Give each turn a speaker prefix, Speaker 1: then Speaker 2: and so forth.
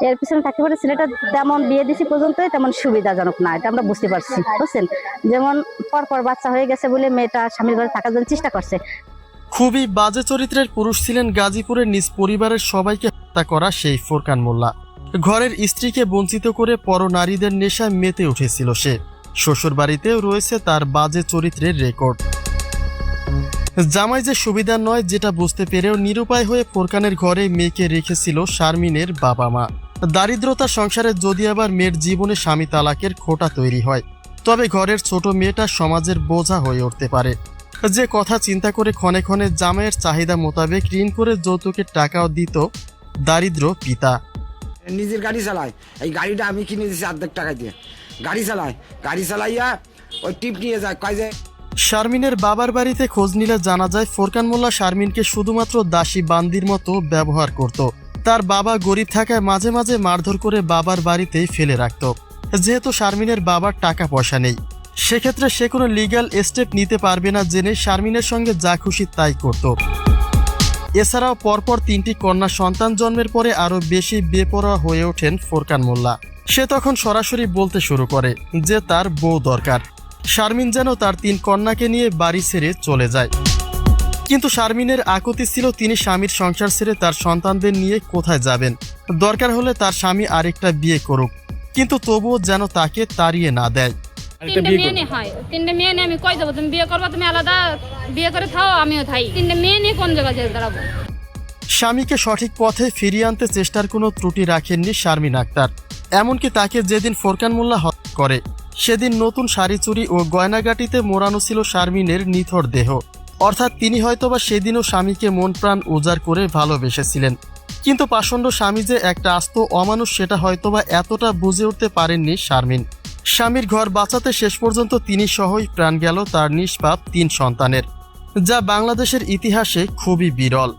Speaker 1: এর পিছনে থাকতে পারে ছেলেটা তেমন বিয়ে দিছি পর্যন্তই তেমন সুবিধাজনক না, এটা আমরা বুঝতে পারছি, বুঝছেন। যেমন পরপর বাচ্চা হয়ে গেছে বলে মেয়েটা স্বামীর ঘরে থাকার জন্য চেষ্টা করছে।
Speaker 2: খুবই বাজে চরিত্রের পুরুষ ছিলেন গাজীপুরের নিজ পরিবারের সবাইকে হত্যা করা সেই ফোরকান মোল্লা। ঘরের স্ত্রীকে বঞ্চিত করে পরনারীদের নেশায় মেতে উঠেছিল সে। শ্বশুর বাড়িতেও রয়েছে তার বাজে চরিত্রের রেকর্ড। জামাই যে সুবিধার নয় যেটা বুঝতে পেরেও নিরুপায় হয়ে ফোরকানের ঘরে মেয়েকে রেখেছিল শারমিনের বাবা মা। দারিদ্রতা সংসারে যদি আবার মেয়ের জীবনে স্বামী তালাকের খোঁটা তৈরি হয়, তবে ঘরের ছোট মেয়েটা সমাজের বোঝা হয়ে উঠতে পারে। যে কথা চিন্তা করে ক্ষণে ক্ষণে জামাইয়ের চাহিদা মোতাবেক ঋণ করে যৌতুকের টাকাও দিত দারিদ্র পিতা।
Speaker 3: নিজের গাড়ি চালায়, এই গাড়িটা আমি কিনে দিয়েছি অর্ধেক টাকা দিয়ে। গাড়ি চালাইয়া ওই টিপ নিয়ে যায়, কয় যে
Speaker 2: শারমিনের বাবার বাড়িতে খোঁজ নিলে জানা যায় ফোরকান মোল্লা শারমিনকে শুধুমাত্র দাসী বান্দির মতো ব্যবহার করত। তার বাবা গরিব থাকায় মাঝে মাঝে মারধর করে বাবার বাড়িতেই ফেলে রাখত। যেহেতু শারমিনের বাবার টাকা পয়সা নেই, সেক্ষেত্রে সে কোনো লিগ্যাল স্টেপ নিতে পারবে না জেনে শারমিনের সঙ্গে যা খুশি তাই করত। এছাড়াও পরপর 3টি কন্যা সন্তান জন্মের পরে আরও বেশি বেপরোয়া হয়ে ওঠেন ফোরকান মোল্লা। সে তখন সরাসরি বলতে শুরু করে যে তার বউ দরকার। শারমিন যেন তার 3 কন্যাকে নিয়ে বাড়ি ছেড়ে চলে যায়। কিন্তু শারমিনের আকুতি ছিল তিনি স্বামীর সংসার ছেড়ে তার সন্তানদের নিয়ে কোথায় যাবেন, দরকার হলে তার স্বামী আরেকটা বিয়ে করুক, কিন্তু তবুও যেন তাকে তাড়িয়ে না দেয়।
Speaker 4: 3টে মেয়ে নিয়ে হয়, 3টে মেয়ে নিয়ে আমি কই যাবো? তুমি বিয়ে করবো, তুমি আলাদা বিয়ে করে থাও, আমিও থাই। 3টে মেয়ে নিয়ে কোন জায়গায় যেতে দাঁড়াবো?
Speaker 2: স্বামীকে সঠিক পথে ফিরিয়ে আনতে চেষ্টার কোনো ত্রুটি রাখেননি শারমিন আক্তার। এমনকি তাকে যেদিন ফোরকান মোল্লা হত্যা করে সেদিন নতুন শাড়ি চুরি ও গয়নাগাটিতে মোড়ানো ছিল শারমিনের নিথর দেহ। অর্থাৎ তিনি হয়তোবা সেদিনও স্বামীকে মন প্রাণ উজাড় করে ভালোবেসেছিলেন। কিন্তু পাষণ্ড স্বামী যে একটা আস্ত অমানুষ সেটা হয়তোবা এতটা বুঝে উঠতে পারেননি শারমিন। স্বামীর ঘর বাঁচাতে শেষ পর্যন্ত তিনি সহই প্রাণ গেল তার নিষ্পাপ 3 সন্তানের, যা বাংলাদেশের ইতিহাসে খুবই বিরল।